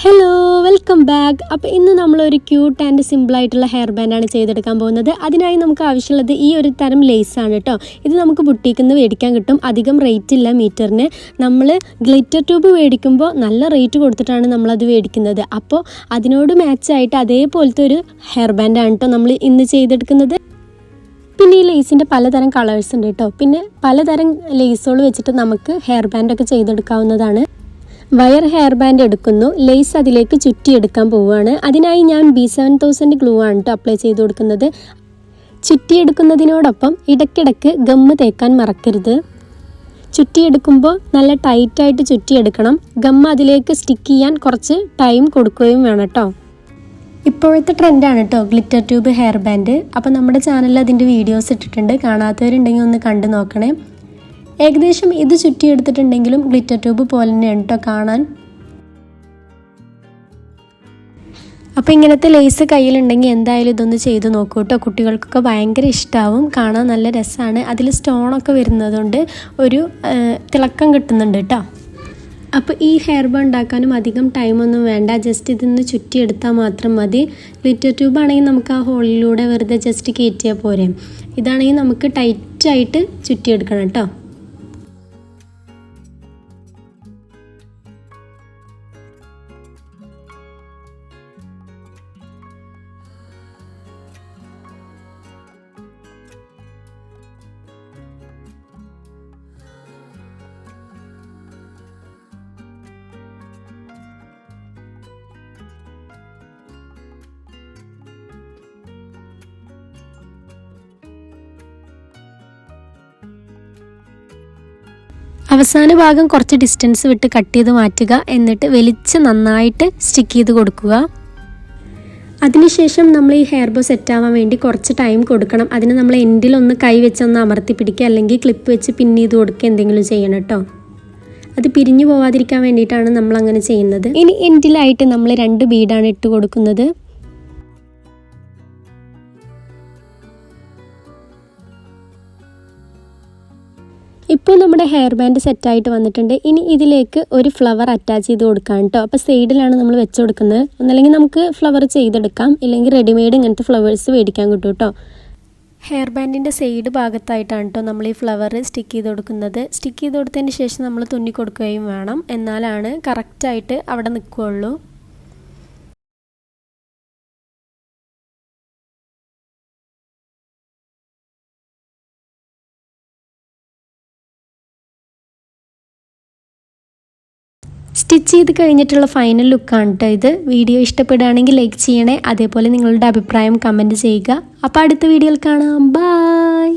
Hello, welcome back. അപ്പോൾ ഇന്ന് നമ്മളൊരു ക്യൂട്ട് ആൻഡ് സിമ്പിളായിട്ടുള്ള ഹെയർ ബാൻഡാണ് ചെയ്തെടുക്കാൻ പോകുന്നത്. അതിനായി നമുക്ക് ആവശ്യമുള്ളത് ഈ ഒരു തരം ലേസാണ് കേട്ടോ. ഇത് നമുക്ക് ബുട്ടീക്കിൽ നിന്ന് മേടിക്കാൻ കിട്ടും. അധികം റേറ്റ് ഇല്ല മീറ്ററിന്. നമ്മൾ ഗ്ലിറ്റർ ട്യൂബ് മേടിക്കുമ്പോൾ നല്ല റേറ്റ് കൊടുത്തിട്ടാണ് നമ്മളത് മേടിക്കുന്നത്. അപ്പോൾ അതിനോട് മാച്ചായിട്ട് അതേപോലത്തെ ഒരു ഹെയർ ബാൻഡാണ് കേട്ടോ നമ്മൾ ഇന്ന് ചെയ്തെടുക്കുന്നത്. പിന്നെ ഈ ലേസിൻ്റെ പലതരം കളേഴ്സ് ഉണ്ട് കേട്ടോ. പിന്നെ പലതരം ലേസുകൾ വെച്ചിട്ട് നമുക്ക് ഹെയർ ബാൻഡൊക്കെ ചെയ്തെടുക്കാവുന്നതാണ്. വയർ ഹെയർ ബാൻഡ് എടുക്കുന്നു, ലേസ് അതിലേക്ക് ചുറ്റിയെടുക്കാൻ പോവുകയാണ്. അതിനായി ഞാൻ B7000 ഗ്ലൂ ആണ് കേട്ടോ അപ്ലൈ ചെയ്ത് കൊടുക്കുന്നത്. ചുറ്റിയെടുക്കുന്നതിനോടൊപ്പം ഇടയ്ക്കിടയ്ക്ക് ഗമ്മ് തേക്കാൻ മറക്കരുത്. ചുറ്റിയെടുക്കുമ്പോൾ നല്ല ടൈറ്റായിട്ട് ചുറ്റിയെടുക്കണം. ഗമ്മ് അതിലേക്ക് സ്റ്റിക്ക് ചെയ്യാൻ കുറച്ച് ടൈം കൊടുക്കുകയും വേണം കേട്ടോ. ഇപ്പോഴത്തെ ട്രെൻഡാണ് കേട്ടോ ഗ്ലിറ്റർ ട്യൂബ് ഹെയർ ബാൻഡ്. അപ്പോൾ നമ്മുടെ ചാനലിൽ അതിൻ്റെ വീഡിയോസ് ഇട്ടിട്ടുണ്ട്. കാണാത്തവരുണ്ടെങ്കിൽ ഒന്ന് കണ്ടു നോക്കണേ. ഏകദേശം ഇത് ചുറ്റിയെടുത്തിട്ടുണ്ടെങ്കിലും ഗ്ലിറ്റർ ട്യൂബ് പോലെ തന്നെയാണ് കേട്ടോ കാണാൻ. അപ്പോൾ ഇങ്ങനത്തെ ലേസ് കയ്യിലുണ്ടെങ്കിൽ എന്തായാലും ഇതൊന്ന് ചെയ്ത് നോക്കൂ കേട്ടോ. കുട്ടികൾക്കൊക്കെ ഭയങ്കര ഇഷ്ടമാവും, കാണാൻ നല്ല രസമാണ്. അതിൽ സ്റ്റോണൊക്കെ വരുന്നതുകൊണ്ട് ഒരു തിളക്കം കിട്ടുന്നുണ്ട് കേട്ടോ. അപ്പോൾ ഈ ഹെയർ ബാൻഡ് ഉണ്ടാക്കാനും അധികം ടൈമൊന്നും വേണ്ട. ജസ്റ്റ് ഇതൊന്ന് ചുറ്റിയെടുത്താൽ മാത്രം മതി. ഗ്ലിറ്റർ ട്യൂബ് ആണെങ്കിൽ നമുക്ക് ആ ഹോളിലൂടെ വെറുതെ ജസ്റ്റ് കയറ്റിയാൽ പോരെ. ഇതാണെങ്കിൽ നമുക്ക് ടൈറ്റായിട്ട് ചുറ്റിയെടുക്കണം കേട്ടോ. അവസാന ഭാഗം കുറച്ച് ഡിസ്റ്റൻസ് വിട്ട് കട്ട് ചെയ്ത് മാറ്റുക. എന്നിട്ട് വലിച്ച് നന്നായിട്ട് സ്റ്റിക്ക് ചെയ്ത് കൊടുക്കുക. അതിനുശേഷം നമ്മൾ ഈ ഹെയർ ബോ സെറ്റ് ആവാൻ വേണ്ടി കുറച്ച് ടൈം കൊടുക്കണം. അതിന് നമ്മൾ എൻഡിലൊന്ന് കൈ വെച്ചൊന്ന് അമർത്തി പിടിക്കുക, അല്ലെങ്കിൽ ക്ലിപ്പ് വെച്ച് പിൻ ചെയ്ത് കൊടുക്കുക, എന്തെങ്കിലും ചെയ്യണം കേട്ടോ. അത് പിരിഞ്ഞു പോവാതിരിക്കാൻ വേണ്ടിയിട്ടാണ് നമ്മൾ അങ്ങനെ ചെയ്യുന്നത്. ഇനി എൻഡിലായിട്ട് നമ്മൾ 2 ബീഡാണ് ഇട്ട് കൊടുക്കുന്നത്. ഇപ്പോൾ നമ്മുടെ ഹെയർ ബാൻഡ് സെറ്റായിട്ട് വന്നിട്ടുണ്ട്. ഇനി ഇതിലേക്ക് ഒരു ഫ്ലവർ അറ്റാച്ച് ചെയ്ത് കൊടുക്കാം കേട്ടോ. അപ്പോൾ സൈഡിലാണ് നമ്മൾ വെച്ച് കൊടുക്കുന്നത്. ഒന്നല്ലെങ്കിൽ നമുക്ക് ഫ്ലവർ ചെയ്തെടുക്കാം, ഇല്ലെങ്കിൽ റെഡിമെയ്ഡ് ഇങ്ങനത്തെ ഫ്ലവേഴ്സ് മേടിക്കാൻ കിട്ടും കേട്ടോ. ഹെയർ ബാൻഡിൻ്റെ സൈഡ് ഭാഗത്തായിട്ടാണ് കേട്ടോ നമ്മൾ ഈ ഫ്ലവർ സ്റ്റിക്ക് ചെയ്ത് കൊടുക്കുന്നത്. സ്റ്റിക്ക് ചെയ്ത് കൊടുത്തതിന് ശേഷം നമ്മൾ തുന്നി കൊടുക്കുകയും വേണം, എന്നാലാണ് കറക്റ്റായിട്ട് അവിടെ നിൽക്കുകയുള്ളൂ. സ്റ്റിച്ച് ചെയ്ത് കഴിഞ്ഞിട്ടുള്ള ഫൈനൽ ലുക്കാണ് കേട്ടോ ഇത്. വീഡിയോ ഇഷ്ടപ്പെടുകയാണെങ്കിൽ ലൈക്ക് ചെയ്യണേ. അതേപോലെ നിങ്ങളുടെ അഭിപ്രായം കമൻറ്റ് ചെയ്യുക. അപ്പോൾ അടുത്ത വീഡിയോയിൽ കാണാം. ബൈ.